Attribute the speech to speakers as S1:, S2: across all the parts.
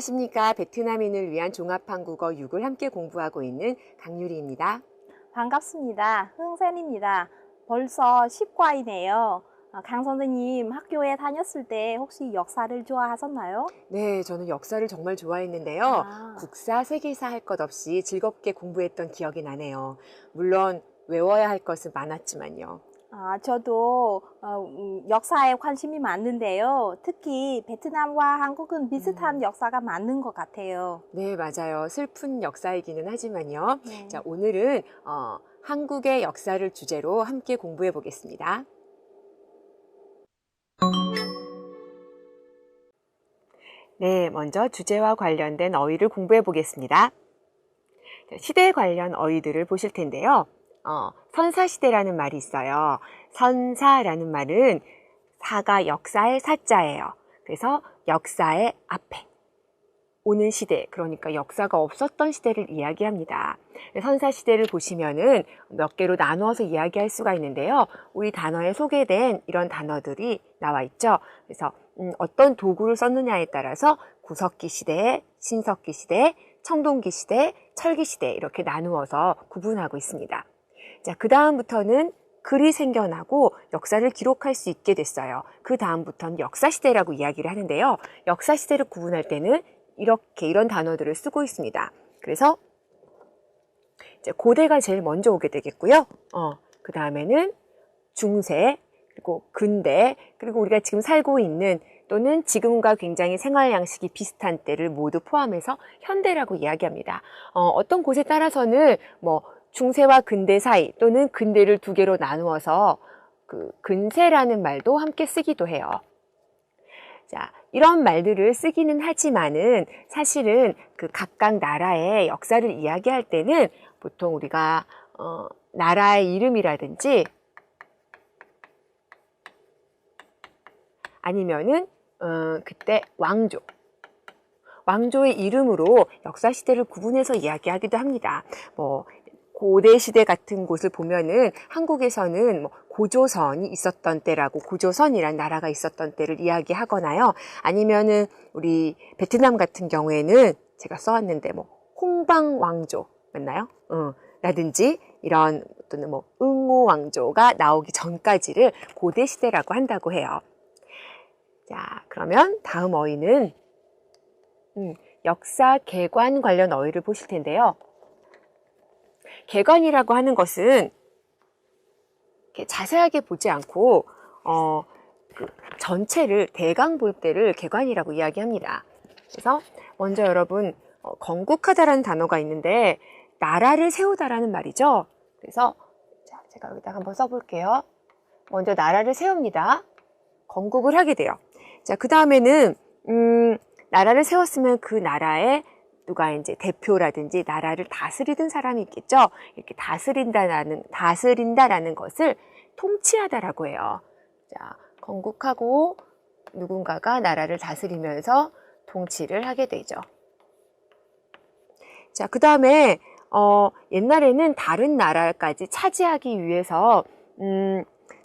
S1: 안녕하십니까. 베트남인을 위한 종합한국어 6을 함께 공부하고 있는 강유리입니다.
S2: 반갑습니다. 흥센입니다. 벌써 10과이네요. 강 선생님 학교에 다녔을 때 혹시 역사를 좋아하셨나요?
S1: 네, 저는 역사를 정말 좋아했는데요.
S2: 아.
S1: 국사, 세계사 할 것 없이 즐겁게 공부했던 기억이 나네요. 물론 외워야 할 것은 많았지만요.
S2: 저도 역사에 관심이 많은데요. 특히 베트남과 한국은 비슷한 역사가 많은 것 같아요.
S1: 네, 맞아요. 슬픈 역사이기는 하지만요.
S2: 네.
S1: 자, 오늘은 한국의 역사를 주제로 함께 공부해 보겠습니다. 네, 먼저 주제와 관련된 어휘를 공부해 보겠습니다. 시대 관련 어휘들을 보실 텐데요. 선사시대라는 말이 있어요. 선사라는 말은 사가 역사의 사자예요. 그래서 역사의 앞에 오는 시대, 그러니까 역사가 없었던 시대를 이야기합니다. 선사시대를 보시면은 몇 개로 나누어서 이야기할 수가 있는데요. 우리 단어에 소개된 이런 단어들이 나와 있죠. 그래서 어떤 도구를 썼느냐에 따라서 구석기 시대, 신석기 시대, 청동기 시대, 철기 시대 이렇게 나누어서 구분하고 있습니다. 자, 그 다음부터는 글이 생겨나고 역사를 기록할 수 있게 됐어요. 그 다음부터는 역사시대라고 이야기를 하는데요. 역사시대를 구분할 때는 이런 단어들을 쓰고 있습니다. 그래서 이제 고대가 제일 먼저 오게 되겠고요. 그 다음에는 중세, 그리고 근대, 그리고 우리가 지금 살고 있는 또는 지금과 굉장히 생활 양식이 비슷한 때를 모두 포함해서 현대라고 이야기합니다. 어떤 곳에 따라서는 뭐 중세와 근대 사이 또는 근대를 두 개로 나누어서 그 근세라는 말도 함께 쓰기도 해요. 자, 이런 말들을 쓰기는 하지만은 사실은 그 각각 나라의 역사를 이야기할 때는 보통 우리가 나라의 이름이라든지 아니면은 그때 왕조의 이름으로 역사 시대를 구분해서 이야기하기도 합니다. 뭐 고대 시대 같은 곳을 보면은 한국에서는 뭐 고조선이 있었던 때라고 고조선이란 나라가 있었던 때를 이야기하거나요. 아니면은 우리 베트남 같은 경우에는 제가 써왔는데 뭐 홍방 왕조 맞나요? 라든지 이런 또는 뭐 응오 왕조가 나오기 전까지를 고대 시대라고 한다고 해요. 자, 그러면 다음 어휘는 역사 개관 관련 어휘를 보실 텐데요. 개관이라고 하는 것은 이렇게 자세하게 보지 않고 그 전체를 대강 볼 때를 개관이라고 이야기합니다. 그래서 먼저 여러분 건국하다라는 단어가 있는데 나라를 세우다라는 말이죠. 그래서 자, 제가 여기다 한번 써볼게요. 먼저 나라를 세웁니다. 건국을 하게 돼요. 자, 그 다음에는 나라를 세웠으면 그 나라에 누가 이제 대표라든지 나라를 다스리던 사람이 있겠죠. 이렇게 다스린다라는 것을 통치하다라고 해요. 자, 건국하고 누군가가 나라를 다스리면서 통치를 하게 되죠. 자, 그 다음에 옛날에는 다른 나라까지 차지하기 위해서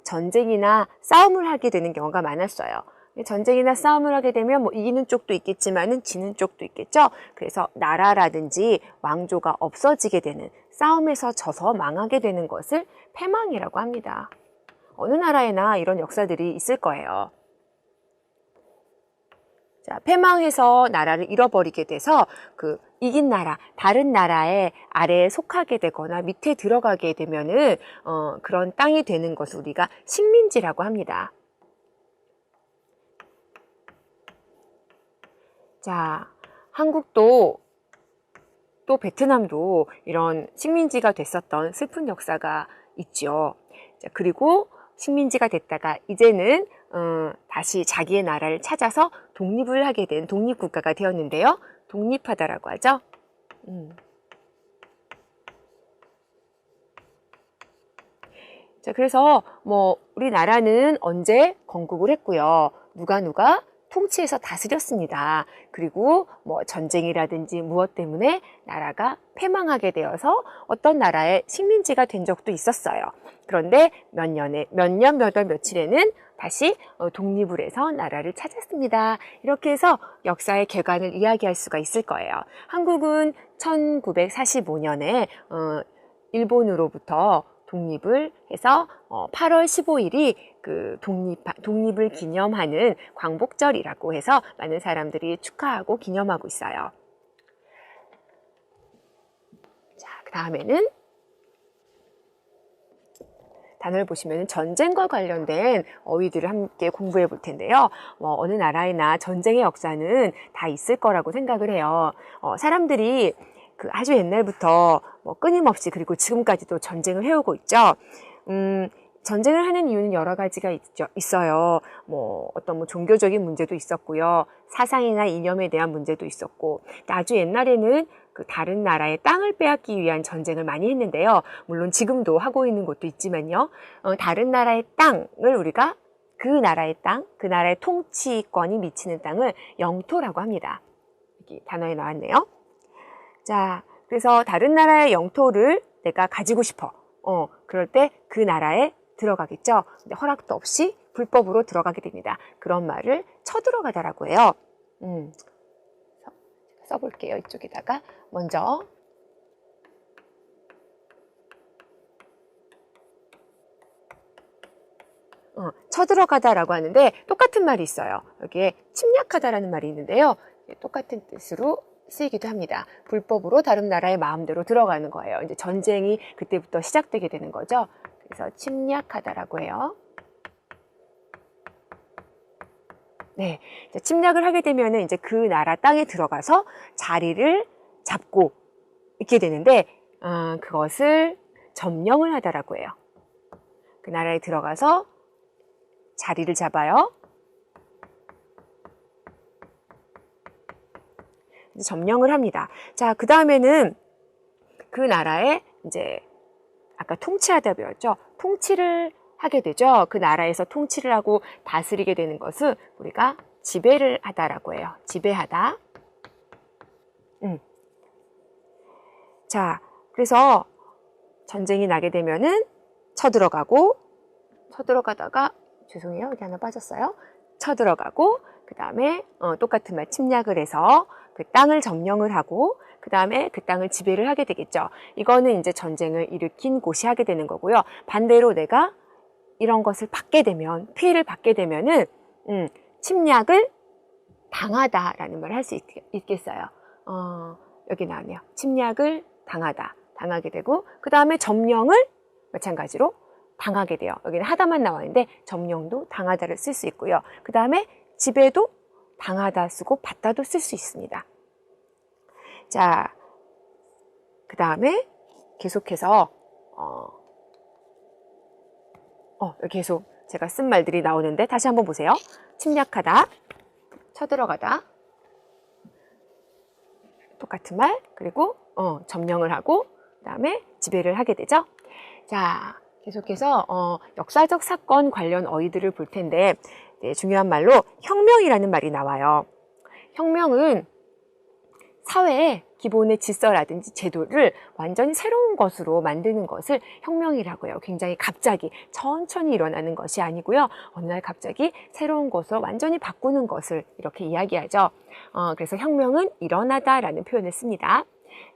S1: 전쟁이나 싸움을 하게 되는 경우가 많았어요. 전쟁이나 싸움을 하게 되면 뭐 이기는 쪽도 있겠지만은 지는 쪽도 있겠죠. 그래서 나라라든지 왕조가 없어지게 되는, 싸움에서 져서 망하게 되는 것을 패망이라고 합니다. 어느 나라에나 이런 역사들이 있을 거예요. 자, 패망해서 나라를 잃어버리게 돼서 그 이긴 나라, 다른 나라의 아래에 속하게 되거나 밑에 들어가게 되면은 그런 땅이 되는 것을 우리가 식민지라고 합니다. 자, 한국도 또 베트남도 이런 식민지가 됐었던 슬픈 역사가 있죠. 자, 그리고 식민지가 됐다가 이제는 다시 자기의 나라를 찾아서 독립을 하게 된 독립국가가 되었는데요. 독립하다라고 하죠. 자, 그래서 뭐 우리나라는 언제 건국을 했고요. 누가 통치해서 다스렸습니다. 그리고 뭐 전쟁이라든지 무엇 때문에 나라가 패망하게 되어서 어떤 나라의 식민지가 된 적도 있었어요. 그런데 몇 년, 몇 월, 며칠에는 다시 독립을 해서 나라를 찾았습니다. 이렇게 해서 역사의 궤관을 이야기할 수가 있을 거예요. 한국은 1945년에 일본으로부터 독립을 해서 8월 15일이 그 독립을 기념하는 광복절이라고 해서 많은 사람들이 축하하고 기념하고 있어요. 자, 그 다음에는 단어를 보시면 전쟁과 관련된 어휘들을 함께 공부해 볼 텐데요. 어느 나라에나 전쟁의 역사는 다 있을 거라고 생각을 해요. 사람들이 그 아주 옛날부터 끊임없이 그리고 지금까지도 전쟁을 해오고 있죠. 전쟁을 하는 이유는 여러 가지가 있어요. 어떤 종교적인 문제도 있었고요. 사상이나 이념에 대한 문제도 있었고, 아주 옛날에는 그 다른 나라의 땅을 빼앗기 위한 전쟁을 많이 했는데요. 물론 지금도 하고 있는 곳도 있지만요. 다른 나라의 땅을 우리가 그 나라의 땅, 그 나라의 통치권이 미치는 땅을 영토라고 합니다. 여기 단어에 나왔네요. 자, 그래서 다른 나라의 영토를 내가 가지고 싶어. 그럴 때 그 나라에 들어가겠죠. 근데 허락도 없이 불법으로 들어가게 됩니다. 그런 말을 쳐들어가다라고 해요. 써볼게요. 이쪽에다가 먼저 쳐들어가다라고 하는데 똑같은 말이 있어요. 여기에 침략하다라는 말이 있는데요. 똑같은 뜻으로 쓰이기도 합니다. 불법으로 다른 나라의 마음대로 들어가는 거예요. 이제 전쟁이 그때부터 시작되게 되는 거죠. 그래서 침략하다라고 해요. 네, 침략을 하게 되면은 이제 그 나라 땅에 들어가서 자리를 잡고 있게 되는데, 그것을 점령을 하다라고 해요. 그 나라에 들어가서 자리를 잡아요. 점령을 합니다. 자, 그 다음에는 그 나라에 이제 아까 통치하다 배웠죠. 통치를 하게 되죠. 그 나라에서 통치를 하고 다스리게 되는 것을 우리가 지배를 하다라고 해요. 지배하다. 자, 그래서 전쟁이 나게 되면은 쳐들어가다가 죄송해요. 여기 하나 빠졌어요. 쳐들어가고 그 다음에 똑같은 말 침략을 해서 그 땅을 점령을 하고 그 다음에 그 땅을 지배를 하게 되겠죠. 이거는 이제 전쟁을 일으킨 곳이 하게 되는 거고요. 반대로 내가 이런 것을 받게 되면, 피해를 받게 되면은 침략을 당하다라는 말을 할 수 있겠어요. 여기 나왔네요. 침략을 당하게 되고 그 다음에 점령을 마찬가지로 당하게 돼요. 여기는 하다만 나와 있는데 점령도 당하다를 쓸 수 있고요. 그 다음에 지배도 당하다 쓰고 받다도 쓸 수 있습니다. 자, 그 다음에 계속해서 여기 계속 제가 쓴 말들이 나오는데 다시 한번 보세요. 침략하다, 쳐들어가다, 똑같은 말, 그리고 점령을 하고 그 다음에 지배를 하게 되죠. 자, 계속해서 역사적 사건 관련 어휘들을 볼 텐데 중요한 말로 혁명이라는 말이 나와요. 혁명은 사회의 기본의 질서라든지 제도를 완전히 새로운 것으로 만드는 것을 혁명이라고 해요. 굉장히 갑자기 천천히 일어나는 것이 아니고요. 어느 날 갑자기 새로운 것으로 완전히 바꾸는 것을 이렇게 이야기하죠. 그래서 혁명은 일어나다라는 표현을 씁니다.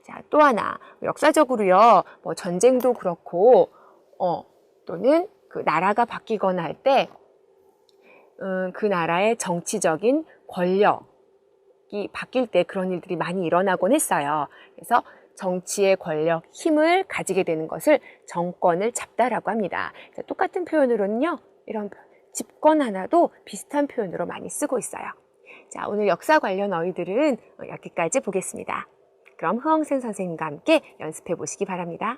S1: 자, 또 하나 역사적으로요. 전쟁도 그렇고 또는 그 나라가 바뀌거나 할 때 그 나라의 정치적인 권력이 바뀔 때 그런 일들이 많이 일어나곤 했어요. 그래서 정치의 권력, 힘을 가지게 되는 것을 정권을 잡다라고 합니다. 똑같은 표현으로는요, 이런 집권하나도 비슷한 표현으로 많이 쓰고 있어요. 자, 오늘 역사 관련 어휘들은 여기까지 보겠습니다. 그럼 흐엉센 선생님과 함께 연습해 보시기 바랍니다.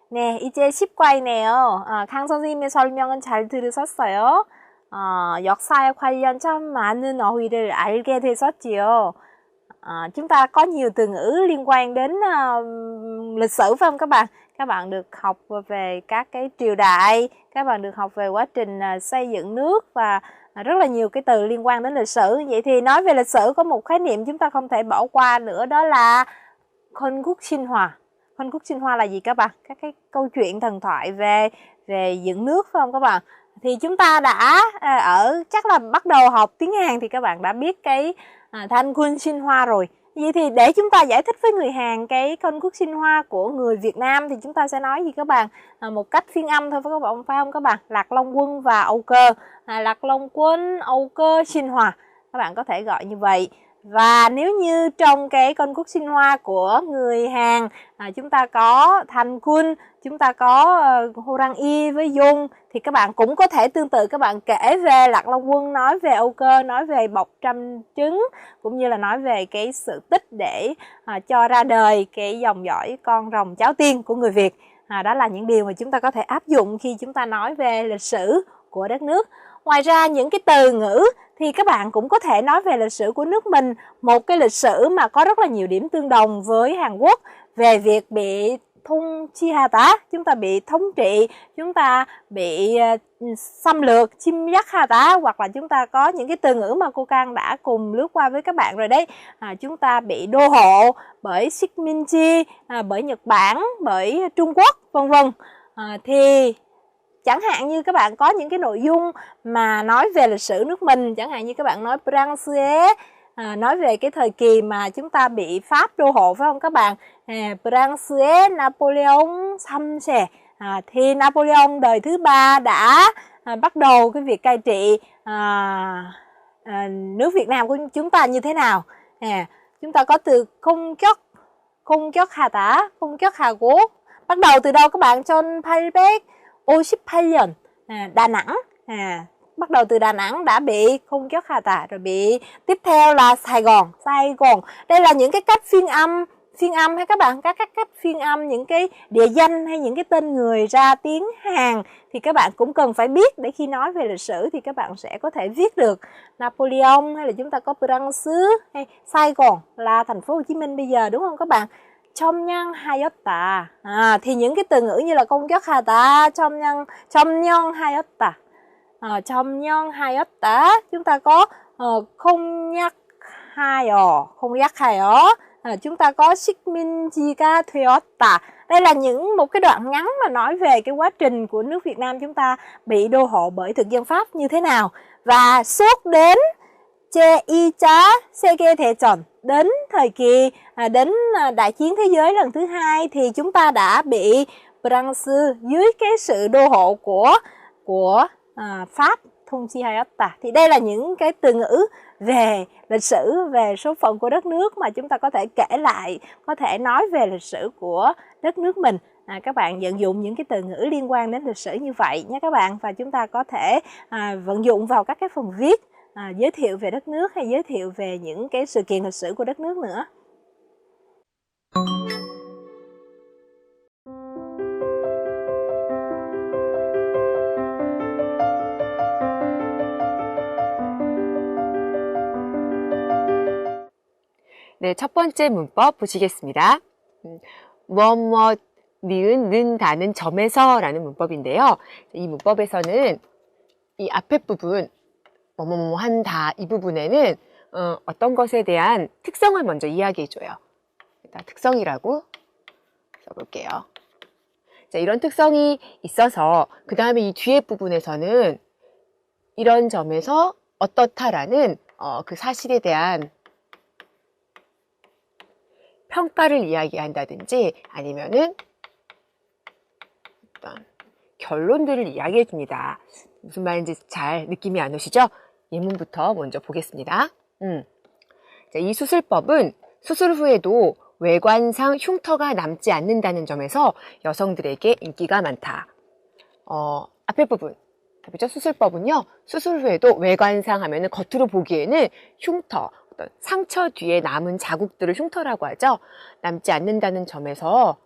S2: 네, 이제 10과이네요. 강 선생님의 설명은 잘 들으셨어요. 역사에 관련 참 많은 어휘를 알게 되셨지요. Chúng ta có nhiều từ ngữ liên quan đến lịch sử phải không các bạn? Các bạn được học về các cái triều đại, các bạn được học về quá trình xây dựng nước và rất là nhiều cái từ liên quan đến lịch sử. Vậy thì nói về lịch sử có một khái niệm chúng ta không thể bỏ qua nữa, đó là Khôn Khúc Sinh Hòa. Khôn Khúc Sinh Hòa là gì các bạn? Các cái câu chuyện thần thoại về dựng nước phải không các bạn? Thì chúng ta đã chắc là bắt đầu học tiếng Hàn thì các bạn đã biết cái thanh quân Sinh Hoa rồi. Vậy thì để chúng ta giải thích với người Hàn cái con quốc Sinh Hoa của người Việt Nam thì chúng ta sẽ nói gì các bạn? Một cách phiên âm thôi phải không các bạn? Lạc Long Quân và Âu Cơ. Lạc Long Quân, Âu Cơ, Sinh Hoa. Các bạn có thể gọi như vậy. Và nếu như trong cái con quốc Sinh Hoa của người Hàn chúng ta có Thanh Quân, chúng ta có Hồ Rang Y với Dung thì các bạn cũng có thể tương tự, các bạn kể về Lạc Long Quân, nói về Âu Cơ, nói về bọc trăm trứng cũng như là nói về cái sự tích để cho ra đời cái dòng dõi con rồng cháu tiên của người Việt. Đó là những điều mà chúng ta có thể áp dụng khi chúng ta nói về lịch sử của đất nước. Ngoài ra những cái từ ngữ thì các bạn cũng có thể nói về lịch sử của nước mình, một cái lịch sử mà có rất là nhiều điểm tương đồng với Hàn Quốc về việc bị thung chi hà tá, chúng ta bị thống trị, chúng ta bị xâm lược, chim dắt hà tá, hoặc là chúng ta có những cái từ ngữ mà cô Cang đã cùng lướt qua với các bạn rồi đấy. Chúng ta bị đô hộ bởi 식민지, bởi Nhật Bản, bởi Trung Quốc, vân vân. Thì chẳng hạn như các bạn có những cái nội dung mà nói về lịch sử nước mình, chẳng hạn như các bạn nói France, nói về cái thời kỳ mà chúng ta bị Pháp đô hộ phải không các bạn? France, Napoleon xâm xè. Thì Napoleon đời thứ 3 đã bắt đầu cái việc cai trị nước Việt Nam của chúng ta như thế nào? Chúng ta có từ công chất Hà Tả, công chất Hà Quốc. Bắt đầu từ đâu các bạn? John Palbeck, Oshipalion, Đà Nẵng. Bắt đầu từ Đà Nẵng đã bị không chất Hà Tả, rồi bị tiếp theo là Sài Gòn. Đây là những cái cách phiên âm hay các bạn, các cách phiên âm những cái địa danh hay những cái tên người ra tiếng Hàn thì các bạn cũng cần phải biết để khi nói về lịch sử thì các bạn sẽ có thể viết được. Napoleon hay là chúng ta có France hay Sài Gòn là thành phố Hồ Chí Minh bây giờ, đúng không các bạn? Trong nhân hayotta, thì những cái từ ngữ như là công chất hà ta, trong nhân hayotta, trong nhân hayotta, chúng ta có không nhắc hayo, chúng ta có 식민지가 되었다. Đây là một cái đoạn ngắn mà nói về cái quá trình của nước Việt Nam chúng ta bị đô hộ bởi thực dân Pháp như thế nào. Và suốt đến 제2차 세계대전, đến thời kỳ đến đại chiến thế giới lần thứ 2 thì chúng ta đã bị France dưới cái sự đô hộ của Pháp thung chi hayotta. Thì đây là những cái từ ngữ về lịch sử, về số phận của đất nước mà chúng ta có thể kể lại, có thể nói về lịch sử của đất nước mình. Các bạn vận dụng những cái từ ngữ liên quan đến lịch sử như vậy nhé các bạn, và chúng ta có thể vận dụng vào các cái phần viết giới thiệu về đất nước hay giới thiệu về những cái sự kiện lịch sử của đất nước nữa.
S1: 네, 첫 번째 문법 보시겠습니다. 무엇, 니은, 는, 다는 점에서 라는 문법인데요. 이 문법에서는 이 앞에 부분, 뭐뭐뭐 한다, 이 부분에는 어떤 것에 대한 특성을 먼저 이야기해줘요. 일단 특성이라고 써볼게요. 자, 이런 특성이 있어서 그 다음에 이 뒤에 부분에서는 이런 점에서 어떻다라는 그 사실에 대한 평가를 이야기한다든지 아니면은 어떤 결론들을 이야기해 줍니다. 무슨 말인지 잘 느낌이 안 오시죠? 예문부터 먼저 보겠습니다. 자, 이 수술법은 수술 후에도 외관상 흉터가 남지 않는다는 점에서 여성들에게 인기가 많다. 앞에 부분, 그렇죠? 수술법은요, 수술 후에도 외관상 하면은 겉으로 보기에는 흉터, 어떤 상처 뒤에 남은 자국들을 흉터라고 하죠. 남지 않는다는 점에서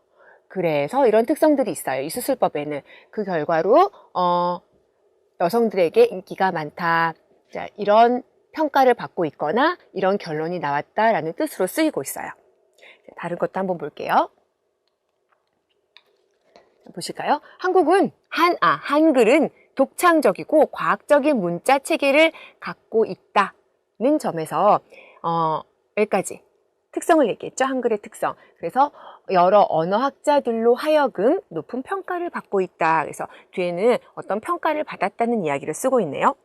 S1: 그래서 이런 특성들이 있어요. 이 수술법에는. 그 결과로 여성들에게 인기가 많다. 자, 이런 평가를 받고 있거나 이런 결론이 나왔다라는 뜻으로 쓰이고 있어요. 자, 다른 것도 한번 볼게요. 보실까요? 한글은 독창적이고 과학적인 문자 체계를 갖고 있다는 점에서 여기까지 특성을 얘기했죠. 한글의 특성. 그래서 여러 언어학자들로 하여금 높은 평가를 받고 있다. 그래서 뒤에는 어떤 평가를 받았다는 이야기를 쓰고 있네요.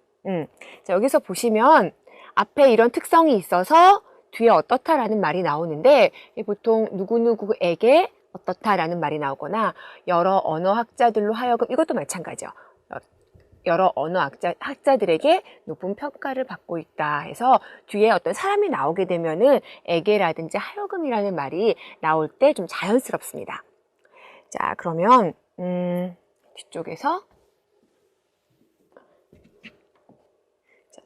S1: 자, 여기서 보시면 앞에 이런 특성이 있어서 뒤에 어떻다라는 말이 나오는데 보통 누구누구에게 어떻다라는 말이 나오거나 여러 언어학자들로 하여금 이것도 마찬가지죠. 여러 언어학자들에게 높은 평가를 받고 있다 해서 뒤에 어떤 사람이 나오게 되면은 에게라든지 하여금이라는 말이 나올 때 좀 자연스럽습니다. 자, 그러면 뒤쪽에서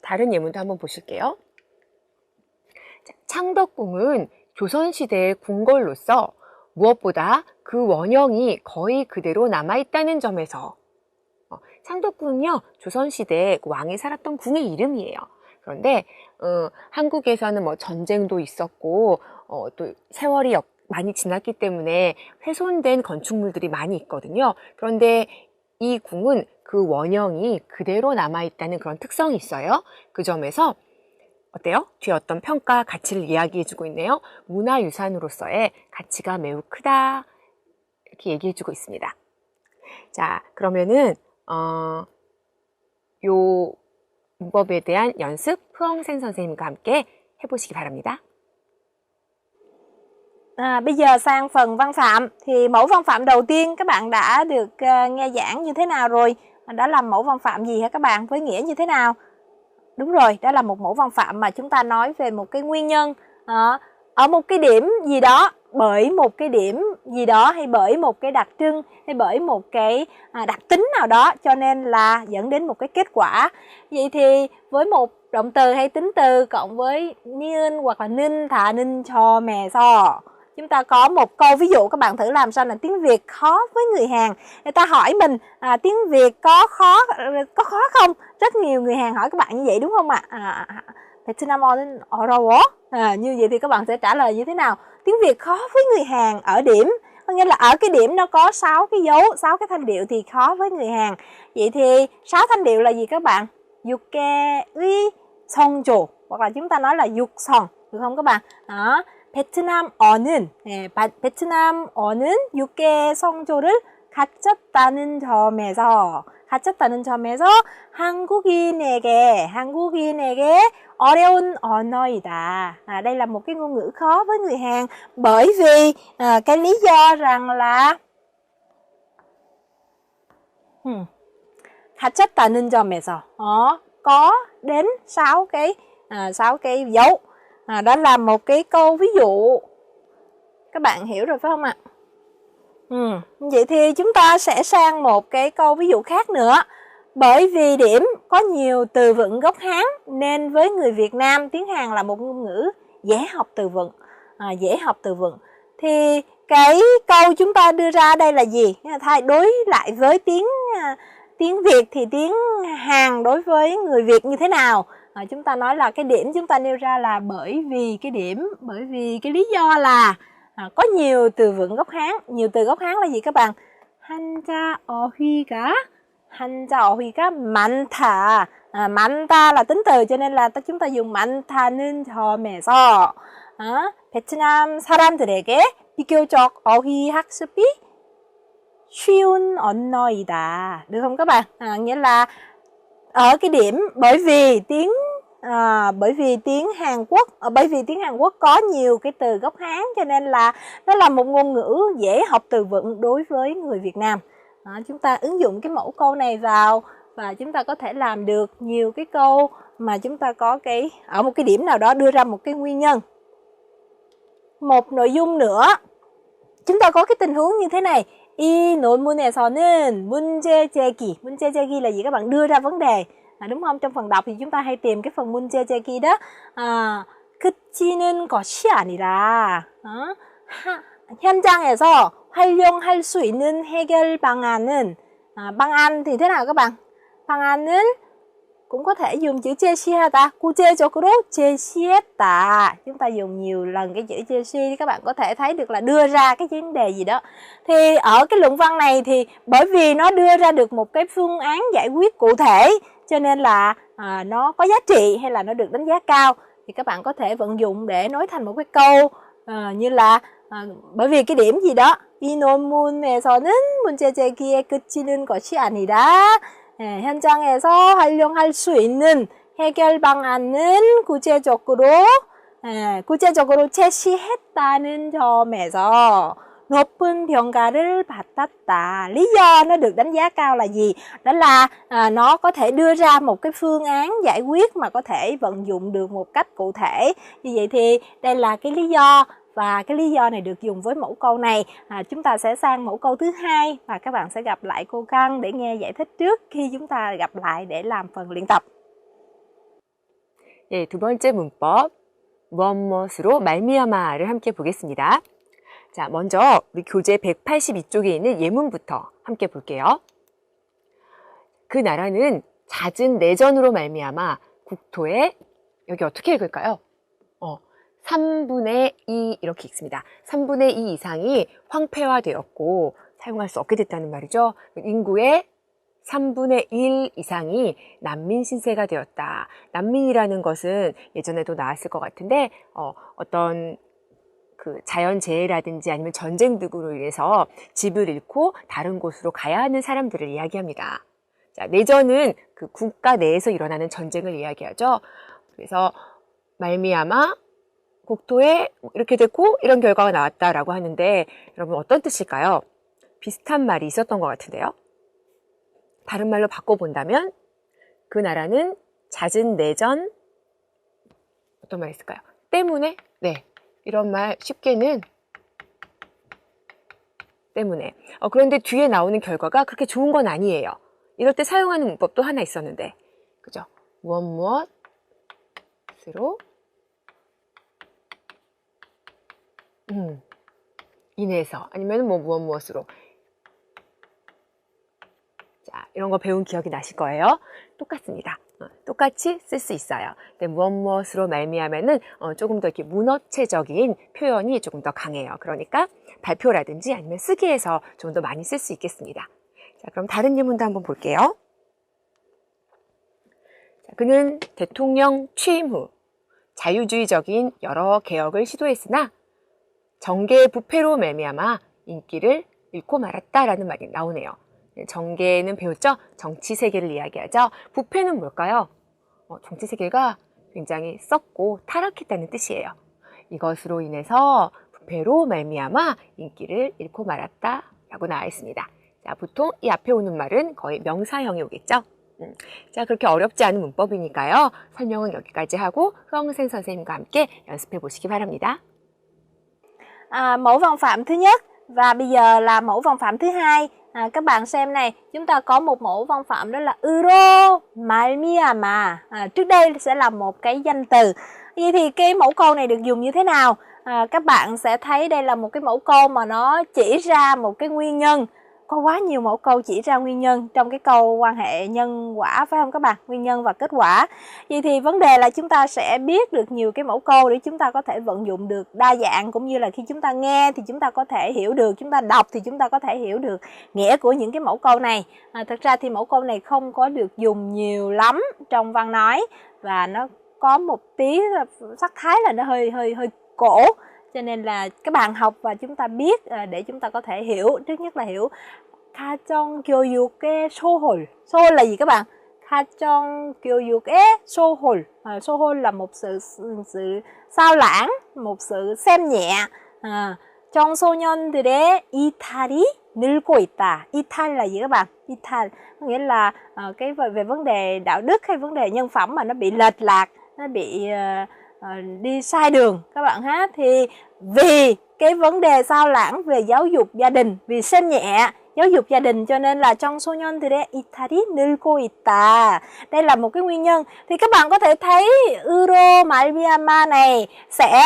S1: 다른 예문도 한번 보실게요. 자, 창덕궁은 조선시대의 궁궐로서 무엇보다 그 원형이 거의 그대로 남아있다는 점에서 창덕궁은요, 조선시대에 왕이 살았던 궁의 이름이에요. 그런데 한국에서는 뭐 전쟁도 있었고 또 세월이 많이 지났기 때문에 훼손된 건축물들이 많이 있거든요. 그런데 이 궁은 그 원형이 그대로 남아있다는 그런 특성이 있어요. 그 점에서 어때요? 뒤에 어떤 평가, 가치를 이야기해주고 있네요. 문화유산으로서의 가치가 매우 크다. 이렇게 얘기해주고 있습니다. 자, 그러면은 요 문법에 대한 연습 후엉센 선생님과 함께 해보시기 바랍니다.
S2: Bây giờ sang phần văn phạm. Thì mẫu văn phạm đầu tiên các bạn đã được nghe giảng như thế nào rồi? Đó là mẫu văn phạm gì hả các bạn? Với nghĩa như thế nào? Đúng rồi, đó là một mẫu văn phạm mà chúng ta nói về một cái nguyên nhân ở một cái điểm gì đó, bởi một cái điểm gì đó, hay bởi một cái đặc trưng, hay bởi một cái đặc tính nào đó, cho nên là dẫn đến một cái kết quả. Vậy thì với một động từ hay tính từ cộng với niên hoặc là ninh, thà, ninh, cho, mè, so, chúng ta có một câu ví dụ. Các bạn thử làm sao là tiếng Việt khó với người Hàn. Người ta hỏi mình tiếng Việt có khó không? Rất nhiều người Hàn hỏi các bạn như vậy đúng không ạ? 베트남어는 어려워. Như vậy thì các bạn sẽ trả lời như thế nào? Tiếng Việt khó với người Hàn ở điểm, có nghĩa là ở cái điểm nó có 6 cái dấu, 6 cái thanh điệu thì khó với người Hàn. Vậy thì 6 thanh điệu là gì các bạn? 육개의 성조, hoặc là chúng ta nói là 육성, được không các bạn? Đó. 베트남어는 베트남어는 6개의 성조를 갖췄다는 점에서 한국인에게 어려운 언어이다. Đây là một cái ngôn ngữ khó với người Hàn, bởi vì cái lý do rằng là 갖췄다는 점에서 có đến 6 cái dấu. Đó là một cái câu ví dụ. Các bạn hiểu rồi phải không ạ? Vậy thì chúng ta sẽ sang một cái câu ví dụ khác nữa. Bởi vì điểm có nhiều từ vựng gốc Hán nên với người Việt Nam tiếng Hàn là một ngôn ngữ dễ học từ vựng. Thì cái câu chúng ta đưa ra đây là gì? Thay đối lại với tiếng Việt thì tiếng Hàn đối với người Việt như thế nào? Chúng ta nói là cái điểm chúng ta nêu ra là bởi vì cái lý do là có nhiều từ vựng gốc Hán. Nhiều từ gốc Hán là gì các bạn? 한자 어휘가 많다. 많다 là tính từ, cho nên là chúng ta dùng 많다는 점에서 베트남 사람들에게 비교적 어휘 학습이 쉬운 언어이다. Được không các bạn? Nghĩa là ở cái điểm bởi vì tiếng Hàn Quốc có nhiều cái từ gốc Hán, cho nên là nó là một ngôn ngữ dễ học từ vựng đối với người Việt Nam. Chúng ta ứng dụng cái mẫu câu này vào và chúng ta có thể làm được nhiều cái câu mà chúng ta có ở một cái điểm nào đó đưa ra một cái nguyên nhân. Một nội dung nữa, chúng ta có cái tình huống như thế này. 이 논문에서는 문제 제기 là gì các bạn? Đưa ra vấn đề, đúng không? Trong phần đọc thì chúng ta hay tìm cái phần 문제 제기 đó. 그치는 것이 아니라 현장에서 활용할 수 있는 해결 방안은 방안 thì thế nào các bạn? 방안을 cũng có thể dùng chữ 제시하다, 구체적으로 제시했다. Chúng ta dùng nhiều lần cái chữ 제시, các bạn có thể thấy được là đưa ra cái vấn đề gì đó. Thì ở cái luận văn này thì bởi vì nó đưa ra được một cái phương án giải quyết cụ thể, cho nên là nó có giá trị hay là nó được đánh giá cao, thì các bạn có thể vận dụng để nói thành một cái câu như là bởi vì cái điểm gì đó 이 논문에서는 문제 제기의 끝이는 것이 아니라 현장에서 활용할 수 있는 해결 방안은 구체적으로 제시했다는 점에서 높은 평가를 받았다. Lý do nó được đánh giá cao là gì? Đó là nó có thể đưa ra một cái phương án giải quyết mà có thể vận dụng được một cách cụ thể. Như vậy thì đây là cái lý do, và cái lý do này được dùng với mẫu câu này. Chúng ta sẽ sang mẫu câu thứ hai và các bạn sẽ gặp lại cô Căng để nghe giải thích trước khi chúng ta gặp lại để làm phần luyện tập.
S1: 예, 두 번째 문법, 무엇무엇으로 말미암아를 함께 보겠습니다. 자, 먼저 우리 교재 182쪽에 있는 예문부터 함께 볼게요. 그 나라는 잦은 내전으로 말미암아 국토에, 여기 어떻게 읽을까요? 3분의 2 이렇게 읽습니다. 3분의 2 이상이 황폐화되었고 사용할 수 없게 됐다는 말이죠. 인구의 3분의 1 이상이 난민 신세가 되었다. 난민이라는 것은 예전에도 나왔을 것 같은데 어떤 그 자연재해라든지 아니면 전쟁 등으로 인해서 집을 잃고 다른 곳으로 가야 하는 사람들을 이야기합니다. 자, 내전은 그 국가 내에서 일어나는 전쟁을 이야기하죠. 그래서 말미암아 국토에 이렇게 됐고 이런 결과가 나왔다라고 하는데 여러분 어떤 뜻일까요? 비슷한 말이 있었던 것 같은데요. 다른 말로 바꿔본다면 그 나라는 잦은 내전, 어떤 말이 있을까요? 때문에? 네, 이런 말 쉽게는 때문에. 그런데 뒤에 나오는 결과가 그렇게 좋은 건 아니에요. 이럴 때 사용하는 문법도 하나 있었는데, 그죠? 무엇으로 인해서, 아니면 뭐 무엇으로. 자, 이런 거 배운 기억이 나실 거예요. 똑같습니다. 똑같이 쓸 수 있어요. 근데 무엇으로 말미암아는 조금 더 이렇게 문어체적인 표현이 조금 더 강해요. 그러니까 발표라든지 아니면 쓰기에서 좀 더 많이 쓸 수 있겠습니다. 자, 그럼 다른 예문도 한번 볼게요. 자, 그는 대통령 취임 후 자유주의적인 여러 개혁을 시도했으나 정계의 부패로 말미암아 인기를 잃고 말았다라는 말이 나오네요. 정계는 배웠죠? 정치 세계를 이야기하죠. 부패는 뭘까요? 정치 세계가 굉장히 썩고 타락했다는 뜻이에요. 이것으로 인해서 부패로 말미암아 인기를 잃고 말았다라고 나와 있습니다. 자, 보통 이 앞에 오는 말은 거의 명사형이 오겠죠? 자, 그렇게 어렵지 않은 문법이니까요. 설명은 여기까지 하고 흐엉생 선생님과 함께 연습해 보시기 바랍니다.
S2: Mẫu văn phạm thứ nhất và bây giờ là mẫu văn phạm thứ hai. Các bạn xem này, chúng ta có một mẫu văn phạm đó là 으로 말미암아. Trước đây sẽ là một cái danh từ. Vậy thì cái mẫu câu này được dùng như thế nào? Các bạn sẽ thấy đây là một cái mẫu câu mà nó chỉ ra một cái nguyên nhân. Có quá nhiều mẫu câu chỉ ra nguyên nhân trong cái câu quan hệ nhân quả, phải không các bạn? Nguyên nhân và kết quả. Vậy thì vấn đề là chúng ta sẽ biết được nhiều cái mẫu câu để chúng ta có thể vận dụng được đa dạng, cũng như là khi chúng ta nghe thì chúng ta có thể hiểu được, chúng ta đọc thì chúng ta có thể hiểu được nghĩa của những cái mẫu câu này. Thật ra thì mẫu câu này không có được dùng nhiều lắm trong văn nói và nó có một tí sắc thái là nó hơi cổ. Cho nên là các bạn học và chúng ta biết để chúng ta có thể hiểu. Trước nhất là hiểu 가정교육의 소홀. 소홀 là gì các bạn? 가정교육의 소홀. 소홀 là một sự sao lãng, một sự xem nhẹ. 청소년들의 이탈이 늘고 있다. 이탈 là gì các bạn? 이탈 có nghĩa là cái về vấn đề đạo đức hay vấn đề nhân phẩm mà nó bị lệch lạc, nó bị đi sai đường các bạn ha. Thì vì cái vấn đề sao lãng về giáo dục gia đình, vì xem nhẹ giáo dục gia đình cho nên là 청소년들의 이탈이 늘고 있다. Đây là một cái nguyên nhân. Thì các bạn có thể thấy 으로 말미암아 này sẽ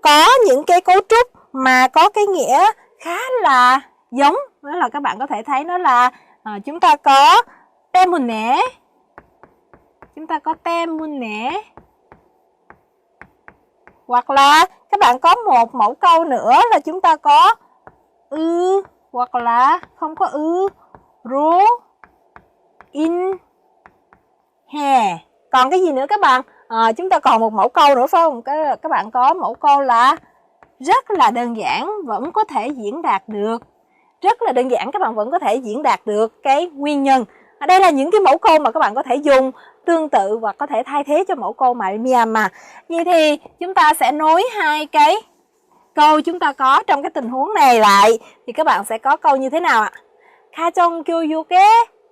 S2: có những cái cấu trúc mà có cái nghĩa khá là giống. Đó là các bạn có thể thấy nó là chúng ta có 때문에, chúng ta có 때문에, hoặc là các bạn có một mẫu câu nữa là chúng ta có hoặc là không có 로 인해. Còn cái gì nữa các bạn? Chúng ta còn một mẫu câu nữa phải không? Các bạn có mẫu câu là rất là đơn giản vẫn có thể diễn đạt được. Rất là đơn giản các bạn vẫn có thể diễn đạt được cái nguyên nhân. Ở đây là những cái mẫu câu mà các bạn có thể dùng tương tự và có thể thay thế cho mẫu câu 말미암아. Vậy thì chúng ta sẽ nối hai cái câu chúng ta có trong cái tình huống này lại. Thì các bạn sẽ có câu như thế nào ạ? 가정교육의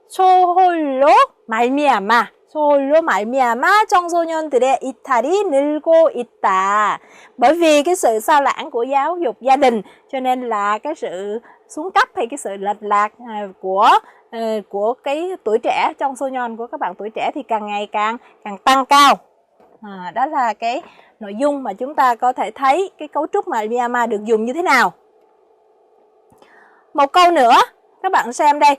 S2: 소홀로 말미암아 소홀로 말미암아 청소년들의 이탈이 늘고 있다. Bởi vì cái sự sao lãng của giáo dục gia đình cho nên là cái sự xuống cấp hay cái sự lệch lạc của cái tuổi trẻ trong soñon của các bạn tuổi trẻ thì càng ngày càng tăng cao. Đó là cái nội dung mà chúng ta có thể thấy cái cấu trúc 말미암아 được dùng như thế nào. Một câu nữa các bạn xem đây,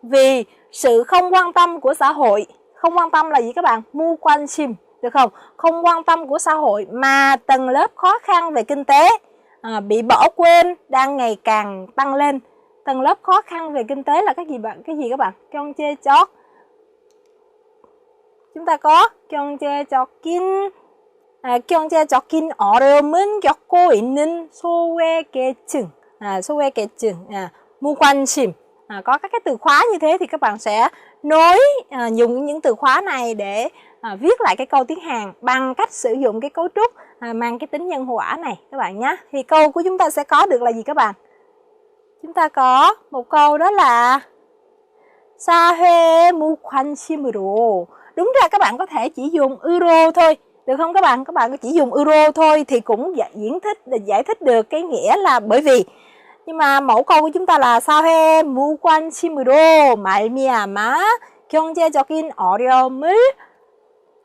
S2: vì sự không quan tâm của xã hội. Không quan tâm là gì các bạn? 무관심, được không? Không quan tâm của xã hội mà tầng lớp khó khăn về kinh tế bị bỏ quên đang ngày càng tăng lên. Tầng lớp khó khăn về kinh tế là cái gì bạn? Cái gì các bạn? 경제적. Chúng ta có 경제적인 어려움은 겪고 있는 소외계층. 소외계층, 무관심. Có các cái từ khóa như thế thì các bạn sẽ dùng những từ khóa này để viết lại cái câu tiếng Hàn bằng cách sử dụng cái cấu trúc mang cái tính nhân hỏa này các bạn nhé. Thì câu của chúng ta sẽ có được là gì các bạn? Chúng ta có một câu đó là 사회 무관심으로. Đúng ra các bạn có thể chỉ dùng euro thôi, được không các bạn? Các bạn chỉ dùng euro thôi thì cũng giải thích được cái nghĩa là bởi vì. Nhưng mà mẫu câu của chúng ta là 사회 무관심으로 말미암아 경제적인 어려움을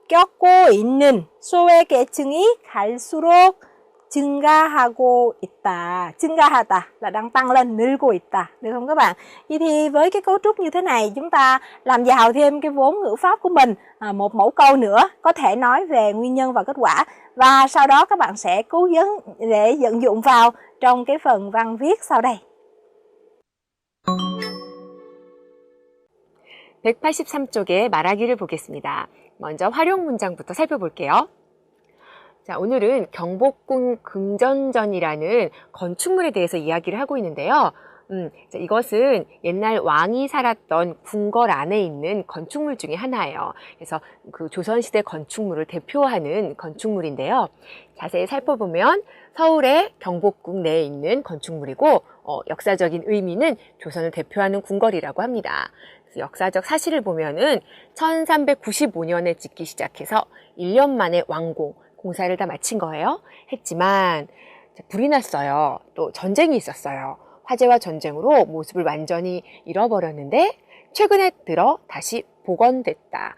S2: 겪고 있는 소외계층이 갈수록 증가하고 있다. 증가하다 là đang tăng lên, 늘고 있다. Được không các bạn? Vậy thì với cái cấu trúc như thế này chúng ta làm giàu thêm cái vốn ngữ pháp của mình. Một mẫu câu nữa có thể nói về nguyên nhân và kết quả. Và sau đó các bạn sẽ cố vấn để vận dụng vào trong cái phần văn viết sau đây.
S1: 183쪽의 말하기를 보겠습니다. 먼저 활용 문장부터 살펴볼게요. 자, 오늘은 경복궁 긍정전이라는 건축물에 대해서 이야기를 하고 있는데요. 이것은 옛날 왕이 살았던 궁궐 안에 있는 건축물 중에 하나예요. 그래서 그 조선시대 건축물을 대표하는 건축물인데요. 자세히 살펴보면 서울의 경복궁 내에 있는 건축물이고 역사적인 의미는 조선을 대표하는 궁궐이라고 합니다. 그래서 역사적 사실을 보면은 1395년에 짓기 시작해서 1년 만에 완공, 공사를 다 마친 거예요. 했지만 불이 났어요. 또 전쟁이 있었어요. 화재와 전쟁으로 모습을 완전히 잃어버렸는데 최근에 들어 다시 복원됐다.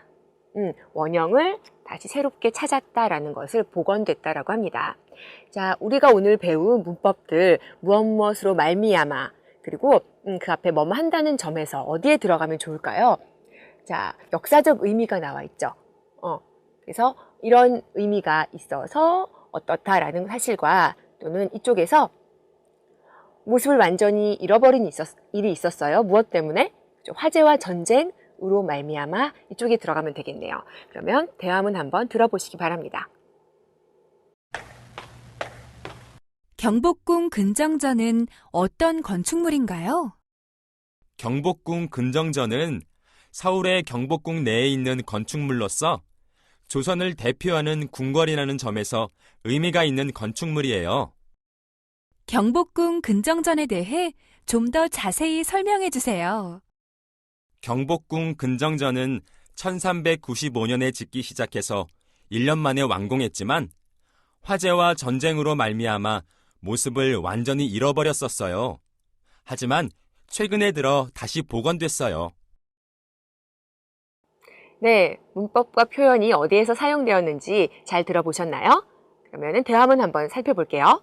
S1: 원형을 다시 새롭게 찾았다라는 것을 복원됐다라고 합니다. 자, 우리가 오늘 배운 문법들 무엇무엇으로 말미암아 그리고 그 앞에 뭐뭐 한다는 점에서 어디에 들어가면 좋을까요? 자, 역사적 의미가 나와 있죠. 그래서 이런 의미가 있어서 어떻다라는 사실과 또는 이쪽에서 모습을 완전히 잃어버린 일이 있었어요. 무엇 때문에? 화재와 전쟁으로 말미암아 이쪽에 들어가면 되겠네요. 그러면 대화문 한번 들어보시기 바랍니다.
S3: 경복궁 근정전은 어떤 건축물인가요?
S4: 경복궁 근정전은 서울의 경복궁 내에 있는 건축물로서 조선을 대표하는 궁궐이라는 점에서 의미가 있는 건축물이에요.
S3: 경복궁 근정전에 대해 좀 더 자세히 설명해 주세요.
S4: 경복궁 근정전은 1395년에 짓기 시작해서 1년 만에 완공했지만 화재와 전쟁으로 말미암아 모습을 완전히 잃어버렸었어요. 하지만 최근에 들어 다시 복원됐어요.
S1: 네, 문법과 표현이 어디에서 사용되었는지 잘 들어보셨나요? 그러면 대화문 한번 살펴볼게요.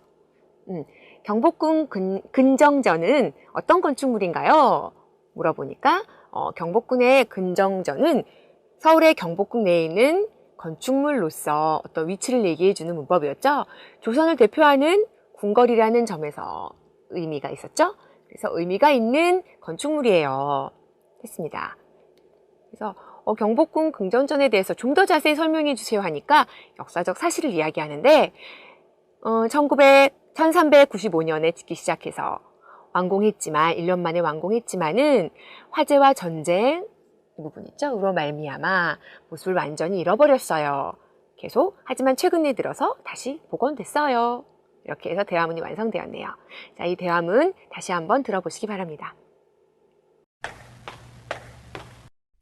S1: 경복궁 근정전은 어떤 건축물인가요? 물어보니까 경복궁의 근정전은 서울의 경복궁 내에 있는 건축물로서 어떤 위치를 얘기해주는 문법이었죠. 조선을 대표하는 궁궐이라는 점에서 의미가 있었죠. 그래서 의미가 있는 건축물이에요. 했습니다. 그래서 경복궁 긍정전에 대해서 좀 더 자세히 설명해 주세요 하니까 역사적 사실을 이야기하는데 1395년에 짓기 시작해서 완공했지만 1년 만에 완공했지만은 화재와 전쟁 이 부분 있죠? 으로 말미암아 모습을 완전히 잃어버렸어요. 계속 하지만 최근에 들어서 다시 복원됐어요. 이렇게 해서 대화문이 완성되었네요. 자, 이 대화문 다시 한번 들어보시기 바랍니다.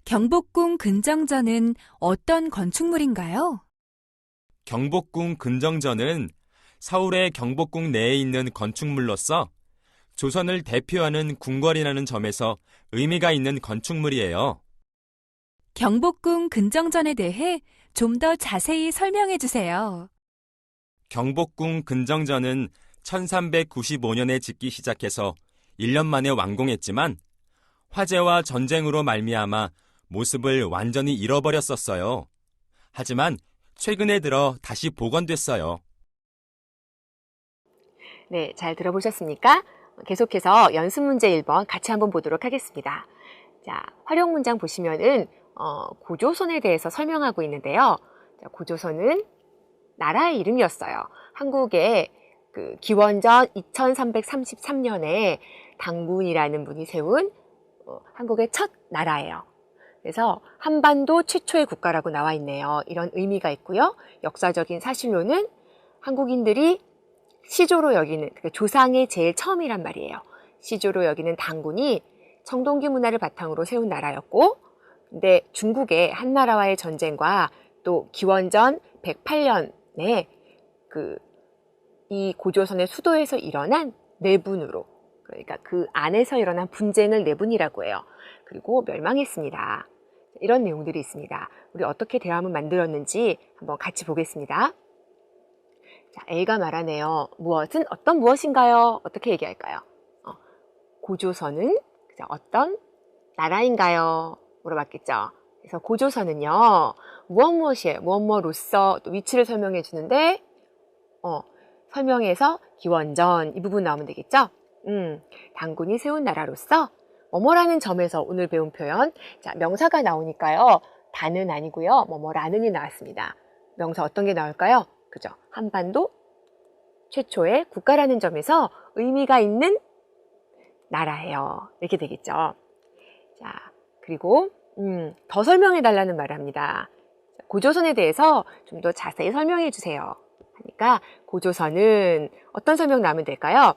S3: 경복궁 근정전은 어떤 건축물인가요?
S4: 경복궁 근정전은 서울의 경복궁 내에 있는 건축물로서 조선을 대표하는 궁궐이라는 점에서 의미가 있는 건축물이에요.
S3: 경복궁 근정전에 대해 좀 더 자세히 설명해 주세요.
S4: 경복궁 근정전은 1395년에 짓기 시작해서 1년 만에 완공했지만 화재와 전쟁으로 말미암아 모습을 완전히 잃어버렸었어요. 하지만 최근에 들어 다시 복원됐어요.
S1: 네, 잘 들어보셨습니까? 계속해서 연습 문제 1번 같이 한번 보도록 하겠습니다. 자, 활용 문장 보시면은 고조선에 대해서 설명하고 있는데요. 자, 고조선은 나라의 이름이었어요. 한국의 그 기원전 2333년에 당군이라는 분이 세운 한국의 첫 나라예요. 그래서 한반도 최초의 국가라고 나와 있네요. 이런 의미가 있고요. 역사적인 사실로는 한국인들이 시조로 여기는, 그러니까 조상의 제일 처음이란 말이에요. 시조로 여기는 당군이 청동기 문화를 바탕으로 세운 나라였고, 근데 중국의 한나라와의 전쟁과 또 기원전 108년에 이 고조선의 수도에서 일어난 내분으로, 그러니까 그 안에서 일어난 분쟁을 내분이라고 해요. 그리고 멸망했습니다. 이런 내용들이 있습니다. 우리 어떻게 대화문 만들었는지 한번 같이 보겠습니다. 자, A가 말하네요. 무엇은 어떤 무엇인가요? 어떻게 얘기할까요? 고조선은 어떤 나라인가요? 물어봤겠죠. 그래서 고조선은요, 무엇이에요? 무엇로서 또 위치를 설명해 주는데, 설명해서 기원전 이 부분 나오면 되겠죠? 당군이 세운 나라로서 뭐뭐라는 점에서 오늘 배운 표현, 자, 명사가 나오니까요, 다는 아니고요, 뭐뭐라는이 나왔습니다. 명사 어떤 게 나올까요? 그죠? 한반도 최초의 국가라는 점에서 의미가 있는 나라예요. 이렇게 되겠죠. 자, 그리고 더 설명해 달라는 말을 합니다. 고조선에 대해서 좀 더 자세히 설명해 주세요. 하니까 고조선은 어떤 설명 나오면 될까요?